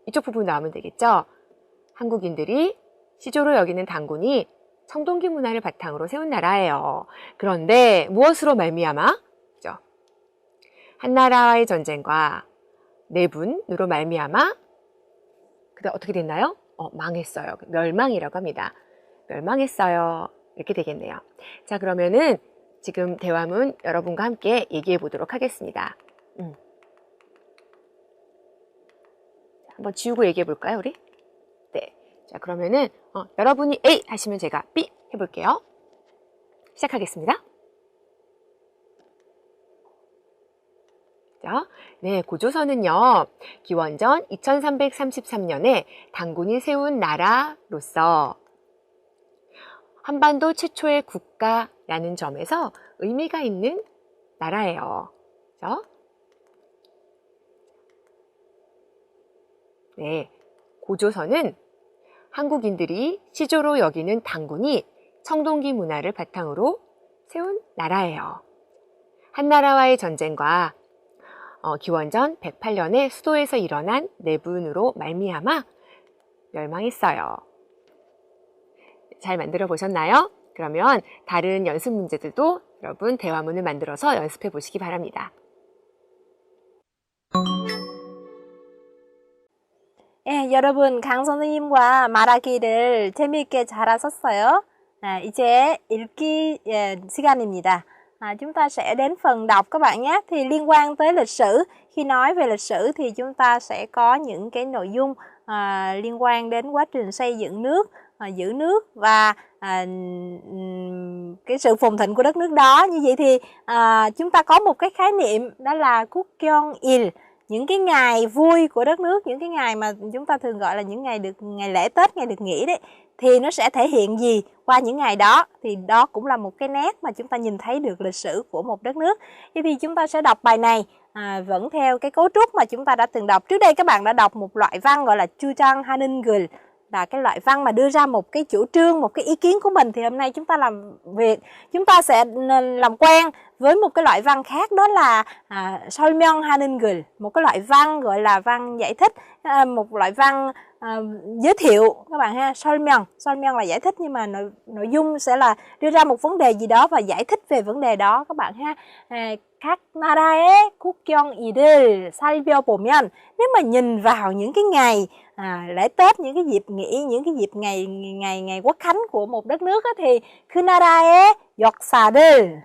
S1: 이쪽 부분 나오면 되겠죠. 한국인들이 시조로 여기는 당군이 청동기 문화를 바탕으로 세운 나라예요. 그런데 무엇으로 말미암아? 그죠? 한나라와의 전쟁과 내분으로 말미암아 그다음 어떻게 됐나요? 망했어요. 멸망이라고 합니다. 멸망했어요. 이렇게 되겠네요. 자, 그러면은 지금 대화문 여러분과 함께 얘기해 보도록 하겠습니다. 한번 지우고 얘기해 볼까요, 우리? 네. 자, 그러면은 여러분이 A 하시면 제가 B 해볼게요. 시작하겠습니다. 네, 고조선은요, 기원전 2333년에 당군이 세운 나라로서 한반도 최초의 국가라는 점에서 의미가 있는 나라예요. 그렇죠? 네, 고조선은 한국인들이 시조로 여기는 당군이 청동기 문화를 바탕으로 세운 나라예요. 한나라와의 전쟁과 기원전 108년에 수도에서 일어난 내분으로 말미암아 멸망했어요. 잘 만들어 보셨나요? 그러면 다른 연습 문제들도 여러분 대화문을 만들어서 연습해 보시기 바랍니다.
S2: 예, 여러분 강 선생님과 말하기를 재미있게 잘하셨어요. 이제 읽기 시간입니다. Chúng ta sẽ đến phần đọc các bạn nhé. Thì liên quan tới lịch sử, khi nói về lịch sử thì chúng ta sẽ có những cái nội dung liên quan đến quá trình xây dựng nước, giữ nước và cái sự phồn thịnh của đất nước đó. Như vậy thì chúng ta có một cái khái niệm đó là 국경일, những cái ngày vui của đất nước, những cái ngày mà chúng ta thường gọi là những ngày ngày lễ Tết, ngày được nghỉ đấy. thì nó sẽ thể hiện gì qua những ngày đó. Thì đó cũng là một cái nét mà chúng ta nhìn thấy được lịch sử của một đất nước. Vậy thì chúng ta sẽ đọc bài này vẫn theo cái cấu trúc mà chúng ta đã từng đọc. Trước đây các bạn đã đọc một loại văn gọi là 주장 하는 글, là cái loại văn mà đưa ra một cái chủ trương, một cái ý kiến của mình. Thì hôm nay chúng ta chúng ta sẽ làm quen với một cái loại văn khác, đó là 설명하는 글, một cái loại văn gọi là văn giải thích, một loại văn giới thiệu các bạn ha. 설명 là giải thích, nhưng mà nội dung sẽ là đưa ra một vấn đề gì đó và giải thích về vấn đề đó các bạn ha. Các 나라의 국경일을 살펴보면, nếu mà nhìn vào những cái ngày lễ Tết, những cái dịp nghỉ, những cái dịp ngày Quốc khánh của một đất nước á, thì 그 나라의 역사를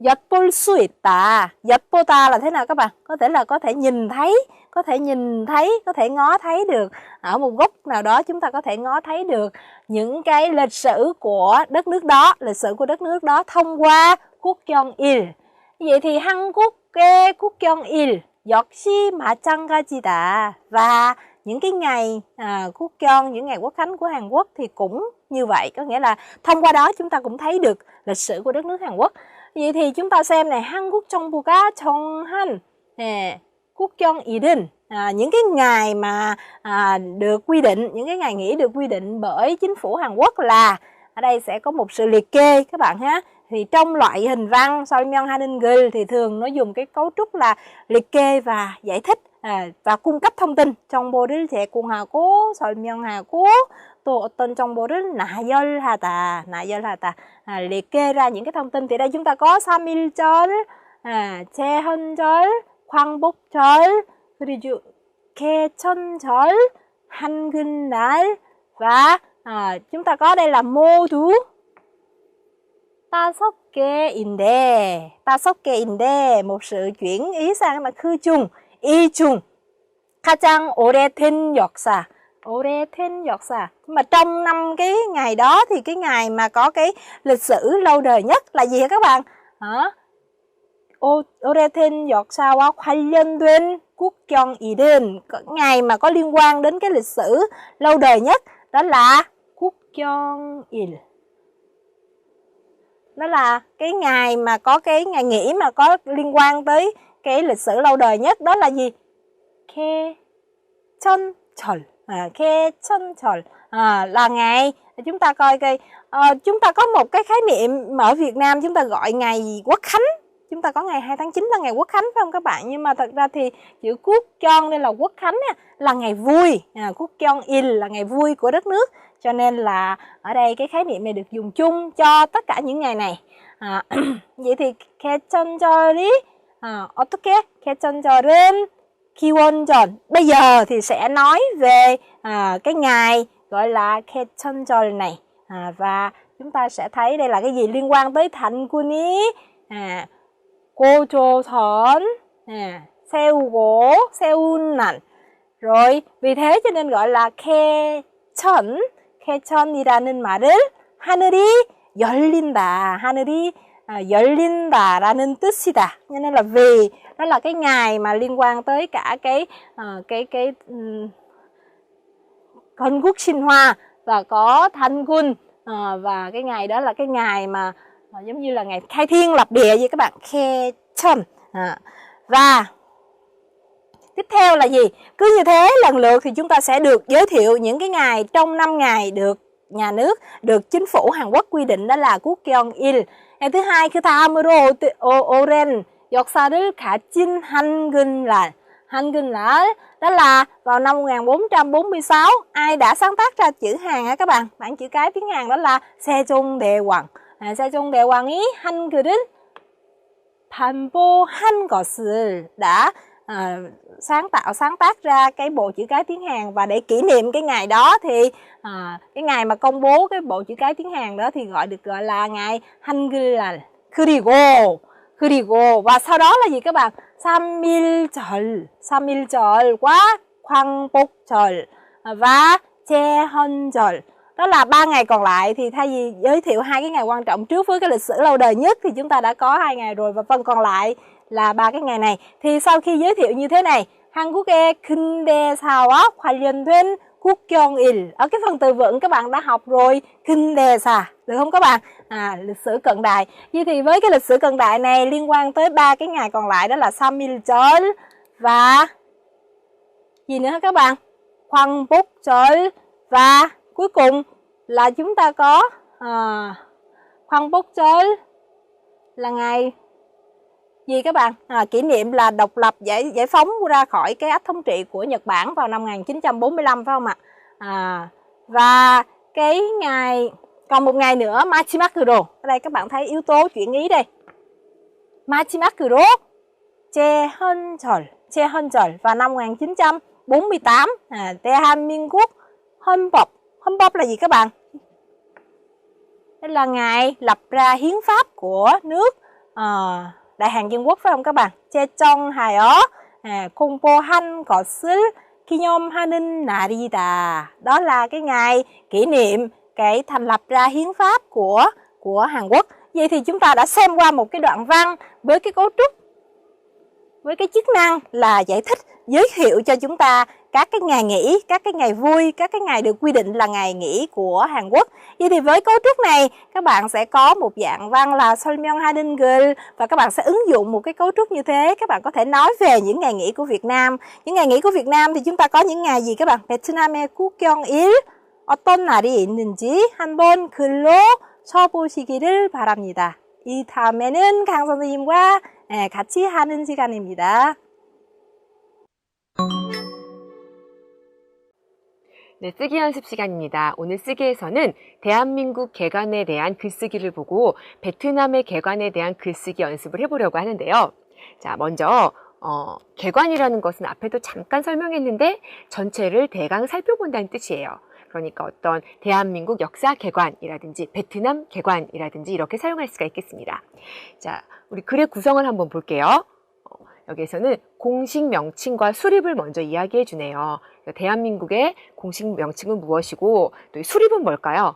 S2: 엿볼 수 있다. 엿보다 là thế nào các bạn? Có thể nhìn thấy, có thể ngó thấy được. Ở một góc nào đó chúng ta có thể ngó thấy được những cái lịch sử của đất nước đó, thông qua 국경일. Vậy thì 한국의 국경일 역시 마찬가지다. Và những cái ngày 국경, những ngày Quốc khánh của Hàn Quốc thì cũng như vậy, có nghĩa là thông qua đó chúng ta cũng thấy được lịch sử của đất nước Hàn Quốc. Vậy thì chúng ta xem này, 한국 정부가 정한 국경일은, những cái ngày mà được quy định, những cái ngày nghỉ được quy định bởi chính phủ Hàn Quốc là, ở đây sẽ có một sự liệt kê các bạn ha. Thì trong loại hình văn 설명하는 글 thì thường nó dùng cái cấu trúc là liệt kê và giải thích và cung cấp thông tin. 정보를 제공하고 설명하고 또 어떤 정보를 나열하다. Liệt kê ra những cái thông tin. Thì đây chúng ta có 3.1절, 제헌절, 광복절, 그리고 개천절, 한글날, và chúng ta có đây là 모두 5개인데 một sự chuyển ý sang là 그 중, 이 중 가장 오래된 역사. Nhưng mà trong 5 cái ngày đó thì cái ngày mà có cái lịch sử lâu đời nhất là gì hả các bạn? 오래된 역사와 관련된 국경일은, ngày mà có liên quan đến cái lịch sử lâu đời nhất đó là 국경일. Đó là cái ngày mà có cái ngày nghỉ mà có liên quan tới cái lịch sử lâu đời nhất, đó là gì? 개천절. 개천절 là ngày, chúng ta coi coi, chúng ta có một cái khái niệm ở Việt Nam, chúng ta gọi ngày Quốc khánh, chúng ta có ngày 2 tháng 9 là ngày Quốc khánh phải không các bạn? Nhưng mà thật ra thì chữ 국경 đây là Quốc khánh là ngày vui, 국경일 là ngày vui của đất nước, cho nên là ở đây cái khái niệm này được dùng chung cho tất cả những ngày này. Vậy thì 개천절이 어떻게? 개천절은 기원전. Bây giờ thì sẽ nói về cái ngày gọi là 개천절 này, và chúng ta sẽ thấy đây là cái gì liên quan tới 단군이 고조선 세운 날. Rồi vì thế cho nên gọi là 개천이라는 말을 하늘이 열린다라는 뜻이다. Cho nên là vì đó là cái ngày mà liên quan tới cả cái 건국 신화 và có thanh quân, và cái ngày đó là cái ngày mà giống như là ngày khai thiên lập địa vậy các bạn, 개천. Và tiếp theo là gì? Cứ như thế lần lượt thì chúng ta sẽ được giới thiệu những cái ngày trong 5 ngày được nhà nước, được chính phủ Hàn Quốc quy định, đó là 국경일. Ngày thứ hai, 그 다음으로 오랜 역사를 가진 한글날. 한글날 đó là vào năm 1446, ai đã sáng tác ra chữ Hàn hả các bạn? Bảng chữ cái tiếng Hàn đó là 세종대왕. 세종대왕이 한글을 반보한 것을, đã sáng tác ra cái bộ chữ cái tiếng Hàn, và để kỷ niệm cái ngày đó thì cái ngày mà công bố cái bộ chữ cái tiếng Hàn đó thì gọi là ngày 한글날. 그리고 và sau đó là gì các bạn? 3.1절과 광복절 và 제헌절. Đó là 3 ngày còn lại. Thì thay vì giới thiệu 2 cái ngày quan trọng trước với cái lịch sử lâu đời nhất thì chúng ta đã có 2 ngày rồi, và phần còn lại là 3 cái ngày này. Thì sau khi giới thiệu như thế này, Hanguk의 근대사와 관련된 국경일. Ở cái phần từ vựng các bạn đã học rồi, 근대사, được không các bạn? Lịch sử cận đại. Vậy thì với cái lịch sử cận đại này liên quan tới 3 cái ngày còn lại, đó là 삼일절 và gì nữa các bạn? 광복절 và cuối cùng là chúng ta có 광복절 là ngày gì các bạn? Kỷ niệm là độc lập giải phóng ra khỏi cái ách thống trị của Nhật Bản vào năm 1945 phải không ạ? Và cái ngày còn một ngày nữa Machimakuro. Ở đây các bạn thấy yếu tố chuyển ý đây. Machimakuro Chehonjeol vào năm 1948 대한민국 헌법. 헌법 là gì các bạn? Đây là ngày lập ra hiến pháp của nước Đại Hàn Dân Quốc phải không các bạn? 제정하여 공포한 것을 기념하는 날이다. Đó là cái ngày kỷ niệm cái thành lập ra hiến pháp của Hàn Quốc. Vậy thì chúng ta đã xem qua một cái đoạn văn với cái cấu trúc, với cái chức năng là giải thích, giới thiệu cho chúng ta các cái ngày nghỉ, các cái ngày vui, các cái ngày được quy định là ngày nghỉ của Hàn Quốc. Vậy thì với cấu trúc này, các bạn sẽ có một dạng văn là 설명하는 글 và các bạn sẽ ứng dụng một cái cấu trúc như thế. Các bạn có thể nói về những ngày nghỉ của Việt Nam. Những ngày nghỉ của Việt Nam thì chúng ta có những ngày gì các bạn? 베트남의 국경일, 어떤 날이 있는지 한번 글로 쳐보시기를 바랍니다. 이 다음에는 강 선생님과 같이 하는 시간입니다.
S1: 네, 쓰기 연습 시간입니다. 오늘 쓰기에서는 대한민국 개관에 대한 글쓰기를 보고 베트남의 개관에 대한 글쓰기 연습을 해보려고 하는데요. 자, 먼저 개관이라는 것은 앞에도 잠깐 설명했는데 전체를 대강 살펴본다는 뜻이에요. 그러니까 어떤 대한민국 역사 개관이라든지 베트남 개관이라든지 이렇게 사용할 수가 있겠습니다. 자, 우리 글의 구성을 한번 볼게요. 여기에서는 공식 명칭과 수립을 먼저 이야기해 주네요. 대한민국의 공식 명칭은 무엇이고 또 수립은 뭘까요?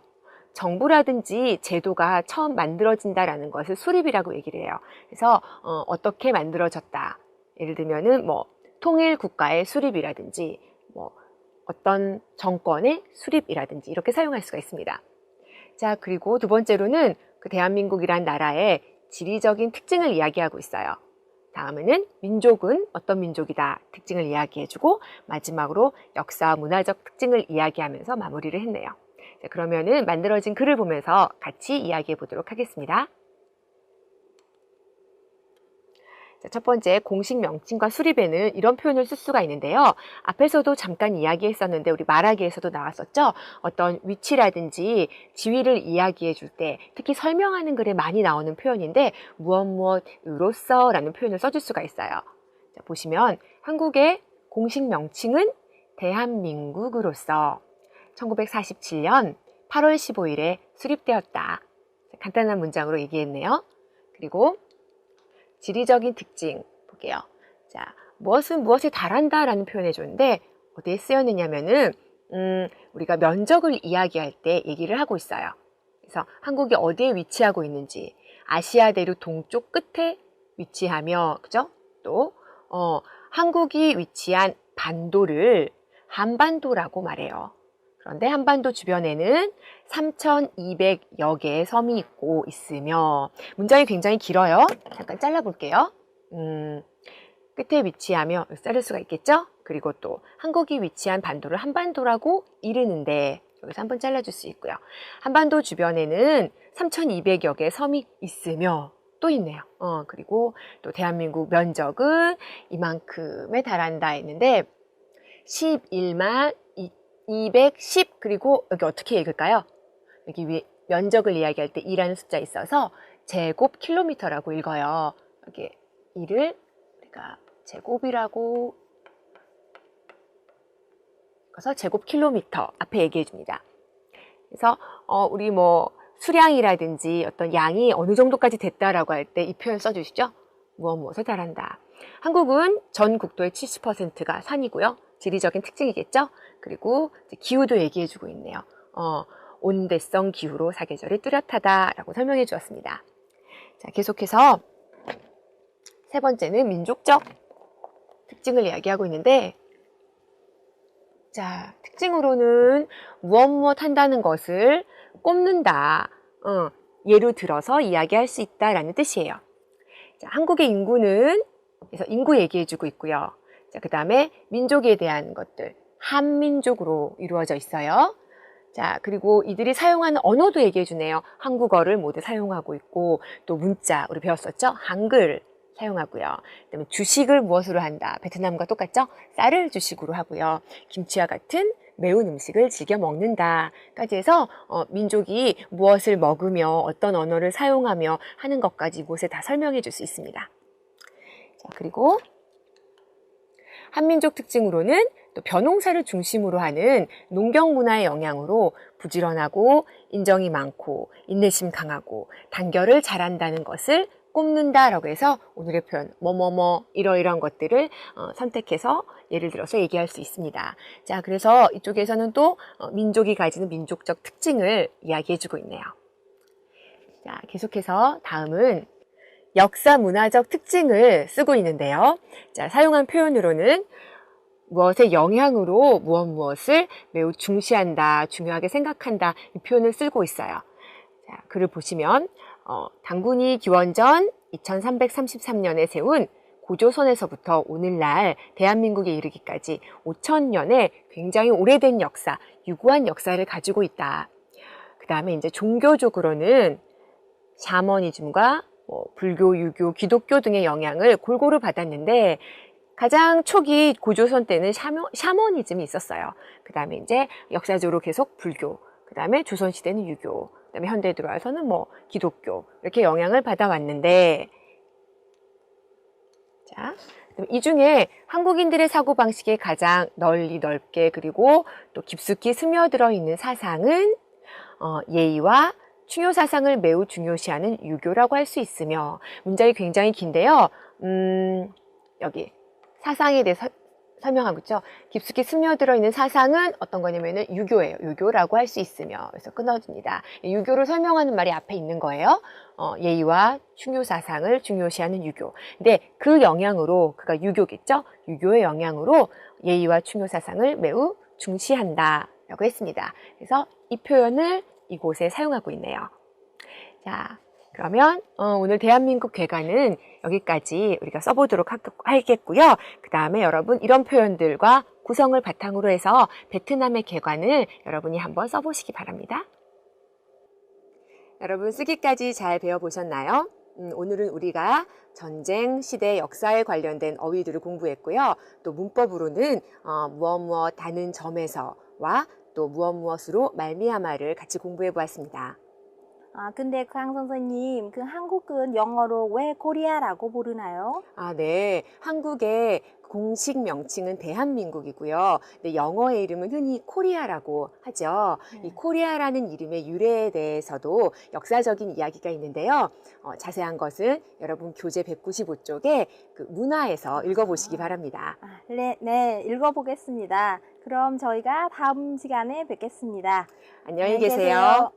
S1: 정부라든지 제도가 처음 만들어진다라는 것을 수립이라고 얘기를 해요. 그래서 어떻게 만들어졌다. 예를 들면은 뭐 통일 국가의 수립이라든지 뭐 어떤 정권의 수립이라든지 이렇게 사용할 수가 있습니다. 자, 그리고 두 번째로는 그 대한민국이란 나라의 지리적인 특징을 이야기하고 있어요. 다음에는 민족은 어떤 민족이다 특징을 이야기해주고 마지막으로 역사와 문화적 특징을 이야기하면서 마무리를 했네요. 자, 그러면은 만들어진 글을 보면서 같이 이야기해 보도록 하겠습니다. 자, 첫 번째 공식 명칭과 수립에는 이런 표현을 쓸 수가 있는데요. 앞에서도 잠깐 이야기했었는데 우리 말하기에서도 나왔었죠. 어떤 위치라든지 지위를 이야기해 줄 때 특히 설명하는 글에 많이 나오는 표현인데 무엇으로서 라는 표현을 써줄 수가 있어요. 자, 보시면 한국의 공식 명칭은 대한민국으로서 1947년 8월 15일에 수립되었다. 간단한 문장으로 얘기했네요. 그리고 지리적인 특징 볼게요. 자, 무엇은 무엇에 달한다 라는 표현을 줬는데 어디에 쓰였느냐면은 우리가 면적을 이야기할 때 얘기를 하고 있어요. 그래서 한국이 어디에 위치하고 있는지 아시아 대륙 동쪽 끝에 위치하며 그죠? 또 한국이 위치한 반도를 한반도라고 말해요. 그런데 한반도 주변에는 3,200여 개의 섬이 있고 있으며 문장이 굉장히 길어요. 잠깐 잘라볼게요. 끝에 위치하며 자를 수가 있겠죠? 그리고 또 한국이 위치한 반도를 한반도라고 이르는데 여기서 한번 잘라줄 수 있고요. 한반도 주변에는 3,200여 개의 섬이 있으며 또 있네요. 그리고 또 대한민국 면적은 이만큼에 달한다 했는데 11만 210 그리고 여기 어떻게 읽을까요? 여기 위에 면적을 이야기할 때 2라는 숫자 있어서 제곱킬로미터라고 읽어요. 여기 2를 우리가 제곱이라고 그래서 제곱킬로미터 앞에 얘기해 줍니다. 그래서 우리 뭐 수량이라든지 어떤 양이 어느 정도까지 됐다라고 할 때 이 표현 써주시죠. 무엇에 달한다. 한국은 전 국토의 70%가 산이고요. 지리적인 특징이겠죠. 그리고 기후도 얘기해주고 있네요. 온대성 기후로 사계절이 뚜렷하다라고 설명해 주었습니다. 자, 계속해서 세 번째는 민족적 특징을 이야기하고 있는데, 자, 특징으로는 무엇 한다는 것을 꼽는다. 예로 들어서 이야기할 수 있다라는 뜻이에요. 자, 한국의 인구는, 그래서 인구 얘기해주고 있고요. 자, 그 다음에 민족에 대한 것들, 한민족으로 이루어져 있어요. 자, 그리고 이들이 사용하는 언어도 얘기해주네요. 한국어를 모두 사용하고 있고, 또 문자, 우리 배웠었죠? 한글 사용하고요. 그다음에 주식을 무엇으로 한다? 베트남과 똑같죠? 쌀을 주식으로 하고요. 김치와 같은 매운 음식을 즐겨 먹는다까지 해서 민족이 무엇을 먹으며 어떤 언어를 사용하며 하는 것까지 이곳에 다 설명해 줄 수 있습니다. 자, 그리고 한민족 특징으로는 또 벼농사를 중심으로 하는 농경 문화의 영향으로 부지런하고 인정이 많고 인내심 강하고 단결을 잘한다는 것을 꼽는다라고 해서 오늘의 표현 뭐뭐뭐 이러이러한 것들을 선택해서 예를 들어서 얘기할 수 있습니다. 자, 그래서 이쪽에서는 또 민족이 가지는 민족적 특징을 이야기해주고 있네요. 자, 계속해서 다음은 역사 문화적 특징을 쓰고 있는데요. 자, 사용한 표현으로는 무엇의 영향으로 무엇을 매우 중시한다, 중요하게 생각한다 이 표현을 쓰고 있어요. 자, 글을 보시면 당군이 기원전 2333년에 세운 고조선에서부터 오늘날 대한민국에 이르기까지 5000년의 굉장히 오래된 역사, 유구한 역사를 가지고 있다. 그 다음에 이제 종교적으로는 샤머니즘과 불교, 유교, 기독교 등의 영향을 골고루 받았는데 가장 초기 고조선 때는 샤머니즘이 있었어요. 그 다음에 이제 역사적으로 계속 불교, 그 다음에 조선시대는 유교, 그 다음에 현대에 들어와서는 기독교 이렇게 영향을 받아왔는데, 자, 이 중에 한국인들의 사고방식에 가장 넓게 그리고 또 깊숙이 스며들어 있는 사상은 예의와 충효 사상을 매우 중요시하는 유교라고 할 수 있으며, 문장이 굉장히 긴데요. 여기 사상에 대해서 설명하고 있죠. 깊숙이 스며들어 있는 사상은 어떤 거냐면은 유교예요. 유교라고 할 수 있으며, 그래서 끊어줍니다. 유교를 설명하는 말이 앞에 있는 거예요. 예의와 충효 사상을 중요시하는 유교. 근데 그 영향으로, 그가 유교겠죠? 유교의 영향으로 예의와 충효 사상을 매우 중시한다라고 했습니다. 그래서 이 표현을 이곳에 사용하고 있네요. 자, 그러면 오늘 대한민국 괴가는 여기까지 우리가 써보도록 하겠고요. 그 다음에 여러분 이런 표현들과 구성을 바탕으로 해서 베트남의 괴관을 여러분이 한번 써보시기 바랍니다. 여러분 쓰기까지 잘 배워보셨나요? 오늘은 우리가 전쟁 시대 역사에 관련된 어휘들을 공부했고요. 또 문법으로는 무엇 하는 점에서와 또 무엇으로 말미암아를 같이 공부해 보았습니다.
S2: 근데 강 선생님, 그 한국은 영어로 왜 코리아라고 부르나요?
S1: 네. 한국의 공식 명칭은 대한민국이고요. 근데 영어의 이름은 흔히 코리아라고 하죠.
S2: 네.
S1: 이 코리아라는 이름의 유래에 대해서도 역사적인 이야기가 있는데요. 자세한 것은 여러분 교재 195쪽에 그 문화에서 읽어보시기 바랍니다.
S2: 네, 읽어보겠습니다. 그럼 저희가 다음 시간에 뵙겠습니다.
S1: 안녕히 계세요.